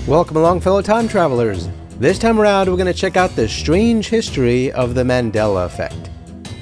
Welcome along, fellow time travelers. This time around, we're going to check out the strange history of the Mandela Effect.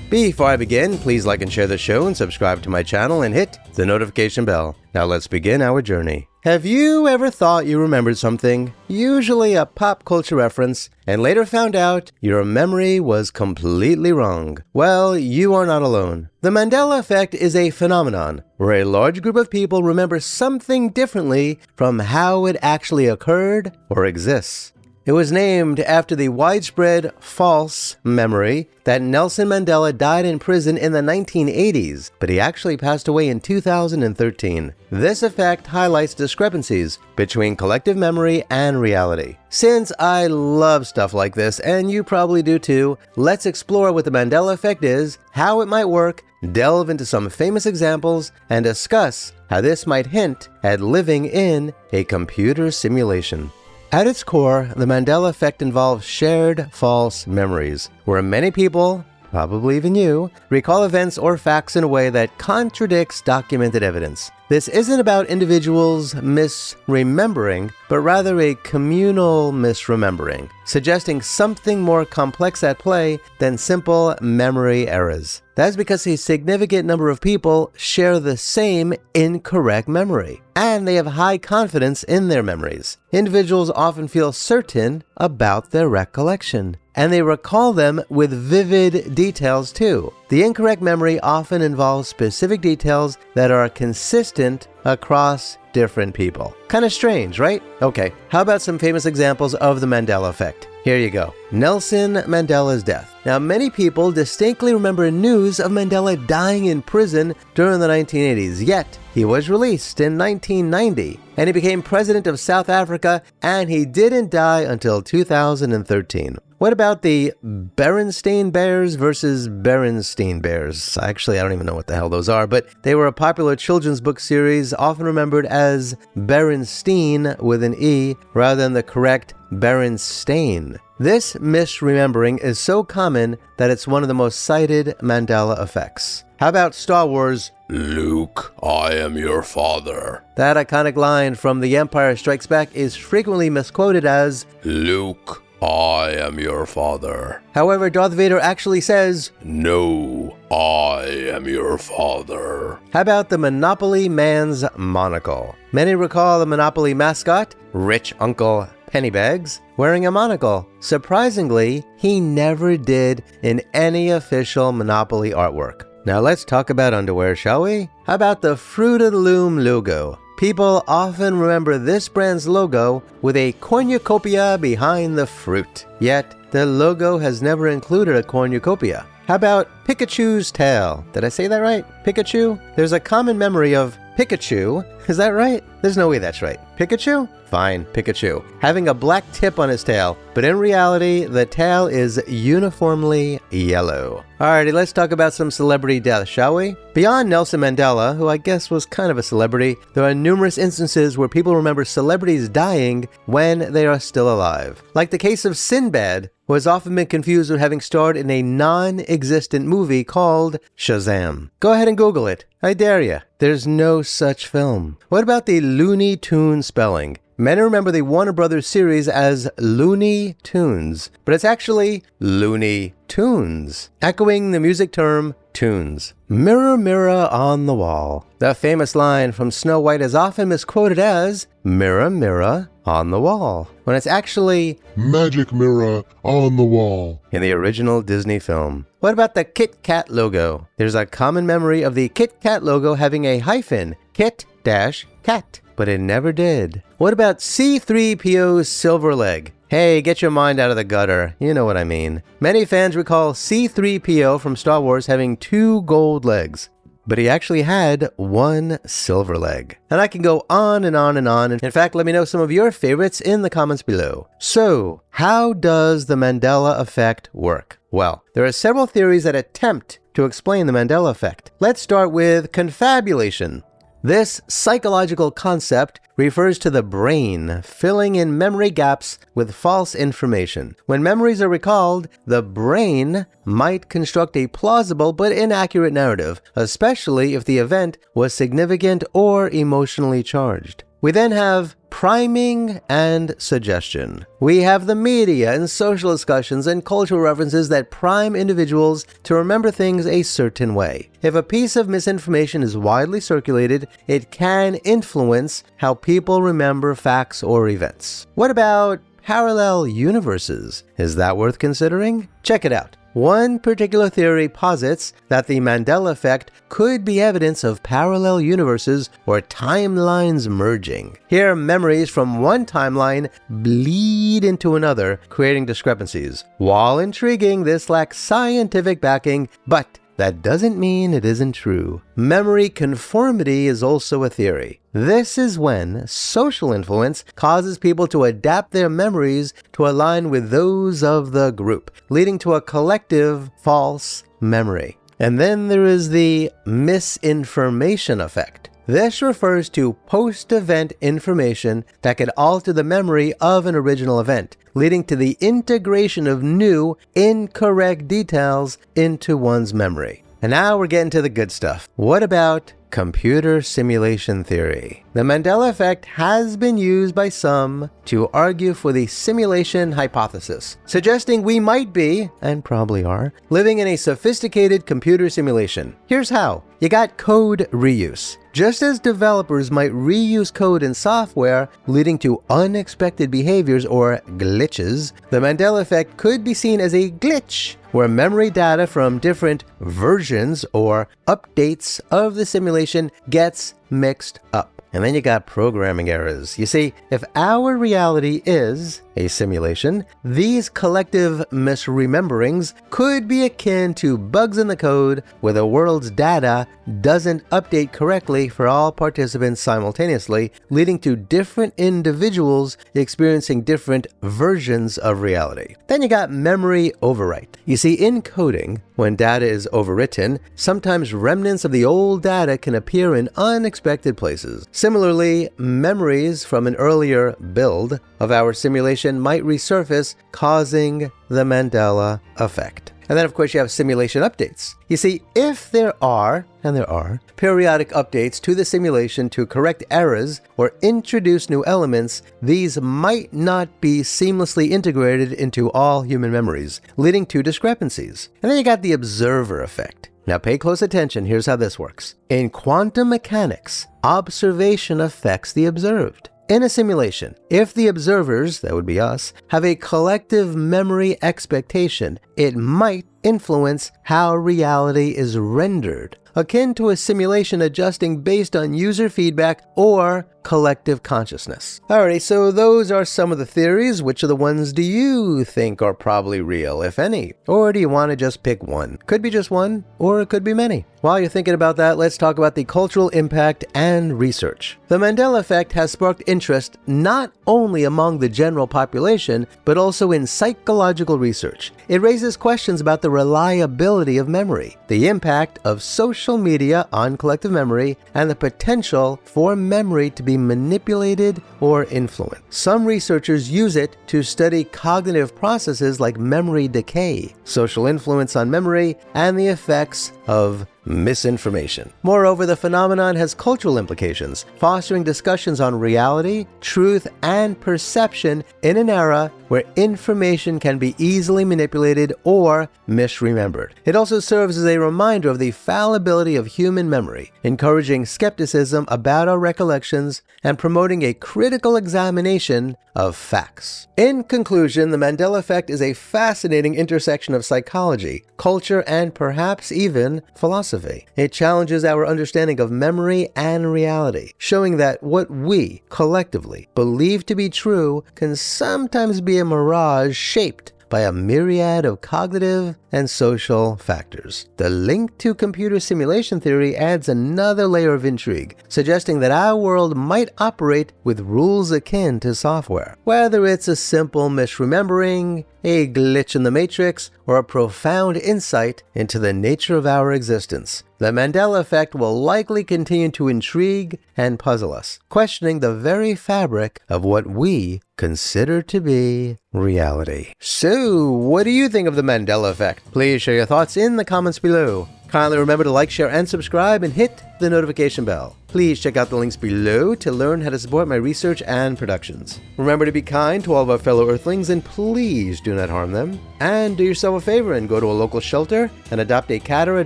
Before I begin, please like and share the show and subscribe to my channel and hit the notification bell. Now let's begin our journey. Have you ever thought you remembered something, usually a pop culture reference, and later found out your memory was completely wrong? Well, you are not alone. The Mandela Effect is a phenomenon where a large group of people remember something differently from how it actually occurred or exists. It was named after the widespread false memory that Nelson Mandela died in prison in the 1980s, but he actually passed away in 2013. This effect highlights discrepancies between collective memory and reality. Since I love stuff like this, and you probably do too, let's explore what the Mandela Effect is, how it might work, delve into some famous examples, and discuss how this might hint at living in a computer simulation. At its core, the Mandela Effect involves shared false memories, where many people, probably even you, recall events or facts in a way that contradicts documented evidence. This isn't about individuals misremembering, but rather a communal misremembering, suggesting something more complex at play than simple memory errors. That's because a significant number of people share the same incorrect memory, and they have high confidence in their memories. Individuals often feel certain about their recollection, and they recall them with vivid details too. The incorrect memory often involves specific details that are consistent across different people. Kind of strange, right? Okay, how about some famous examples of the Mandela Effect? Here you go. Nelson Mandela's death. Now, many people distinctly remember news of Mandela dying in prison during the 1980s, yet he was released in 1990, and he became president of South Africa, and he didn't die until 2013. What about the Berenstain Bears versus Berenstain Bears? Actually, I don't even know what the hell those are, but they were a popular children's book series, often remembered as Berenstain with an E, rather than the correct Berenstain. This misremembering is so common that it's one of the most cited Mandela effects. How about Star Wars? Luke, I am your father. That iconic line from The Empire Strikes Back is frequently misquoted as Luke, I am your father. However, Darth Vader actually says, No, I am your father. How about the Monopoly Man's monocle? Many recall the Monopoly mascot, Rich Uncle Pennybags, wearing a monocle. Surprisingly, he never did in any official Monopoly artwork. Now let's talk about underwear, shall we? How about the Fruit of the Loom logo? People often remember this brand's logo with a cornucopia behind the fruit. Yet, the logo has never included a cornucopia. How about Pikachu's tail? Did I say that right? Pikachu? There's a common memory of Pikachu. Is that right? There's no way that's right. Pikachu? Fine, Pikachu. Having a black tip on his tail, but in reality, the tail is uniformly yellow. Alrighty, let's talk about some celebrity deaths, shall we? Beyond Nelson Mandela, who I guess was kind of a celebrity, there are numerous instances where people remember celebrities dying when they are still alive. Like the case of Sinbad, who has often been confused with having starred in a non-existent movie called Shazam. Go ahead and Google it. I dare you. There's no such film. What about the Looney Tunes spelling? Many remember the Warner Brothers series as Looney Tunes, but it's actually Looney Tunes, echoing the music term tunes. Mirror, mirror on the wall. The famous line from Snow White is often misquoted as Mirror, mirror on the wall, when it's actually Magic mirror on the wall in the original Disney film. What about the Kit Kat logo? There's a common memory of the Kit Kat logo having a hyphen, Kit-Kat, but it never did. What about C-3PO's silver leg? Hey, get your mind out of the gutter. You know what I mean. Many fans recall C-3PO from Star Wars having 2 gold legs, but he actually had 1 silver leg. And I can go on and on and on. In fact, let me know some of your favorites in the comments below. So, how does the Mandela Effect work? Well, there are several theories that attempt to explain the Mandela Effect. Let's start with confabulation. This psychological concept refers to the brain filling in memory gaps with false information. When memories are recalled, the brain might construct a plausible but inaccurate narrative, especially if the event was significant or emotionally charged. We then have priming and suggestion. We have the media and social discussions and cultural references that prime individuals to remember things a certain way. If a piece of misinformation is widely circulated, it can influence how people remember facts or events. What about parallel universes? Is that worth considering? Check it out. One particular theory posits that the Mandela Effect could be evidence of parallel universes or timelines merging. Here, memories from one timeline bleed into another, creating discrepancies. While intriguing, this lacks scientific backing, but that doesn't mean it isn't true. Memory conformity is also a theory. This is when social influence causes people to adapt their memories to align with those of the group, leading to a collective false memory. And then there is the misinformation effect. This refers to post-event information that could alter the memory of an original event, leading to the integration of new, incorrect details into one's memory. And now we're getting to the good stuff. What about computer simulation theory? The Mandela Effect has been used by some to argue for the simulation hypothesis, suggesting we might be, and probably are, living in a sophisticated computer simulation. Here's how. You got code reuse. Just as developers might reuse code in software, leading to unexpected behaviors or glitches, the Mandela Effect could be seen as a glitch, where memory data from different versions or updates of the simulation gets mixed up. And then you got programming errors. You see, if our reality is a simulation, these collective misrememberings could be akin to bugs in the code where the world's data doesn't update correctly for all participants simultaneously, leading to different individuals experiencing different versions of reality. Then you got memory overwrite. You see, in coding, when data is overwritten, sometimes remnants of the old data can appear in unexpected places. Similarly, memories from an earlier build of our simulation might resurface, causing the Mandela Effect. And then, of course, you have simulation updates. You see, if there are, and there are, periodic updates to the simulation to correct errors or introduce new elements, these might not be seamlessly integrated into all human memories, leading to discrepancies. And then you got the observer effect. Now pay close attention, here's how this works. In quantum mechanics, observation affects the observed. In a simulation, if the observers, that would be us, have a collective memory expectation, it might influence how reality is rendered, akin to a simulation adjusting based on user feedback or collective consciousness. Alrighty, so those are some of the theories. Which of the ones do you think are probably real, if any? Or do you want to just pick one? Could be just one, or it could be many. While you're thinking about that, let's talk about the cultural impact and research. The Mandela Effect has sparked interest not only among the general population, but also in psychological research. It raises questions about the reliability of memory, the impact of social media on collective memory, and the potential for memory to be manipulated or influenced. Some researchers use it to study cognitive processes like memory decay, social influence on memory, and the effects of misinformation. Moreover, the phenomenon has cultural implications, fostering discussions on reality, truth, and perception in an era where information can be easily manipulated or misremembered. It also serves as a reminder of the fallibility of human memory, encouraging skepticism about our recollections and promoting a critical examination of facts. In conclusion, the Mandela Effect is a fascinating intersection of psychology, culture, and perhaps even philosophy. It challenges our understanding of memory and reality, showing that what we collectively believe to be true can sometimes be a mirage shaped by a myriad of cognitive and social factors. The link to computer simulation theory adds another layer of intrigue, suggesting that our world might operate with rules akin to software. Whether it's a simple misremembering, a glitch in the matrix, or a profound insight into the nature of our existence, the Mandela Effect will likely continue to intrigue and puzzle us, questioning the very fabric of what we consider to be reality. So, what do you think of the Mandela Effect? Please share your thoughts in the comments below. Kindly remember to like, share, and subscribe, and hit the notification bell. Please check out the links below to learn how to support my research and productions. Remember to be kind to all of our fellow Earthlings, and please do not harm them. And do yourself a favor and go to a local shelter and adopt a cat or a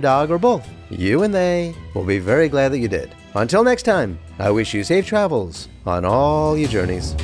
dog or both. You and they will be very glad that you did. Until next time, I wish you safe travels on all your journeys.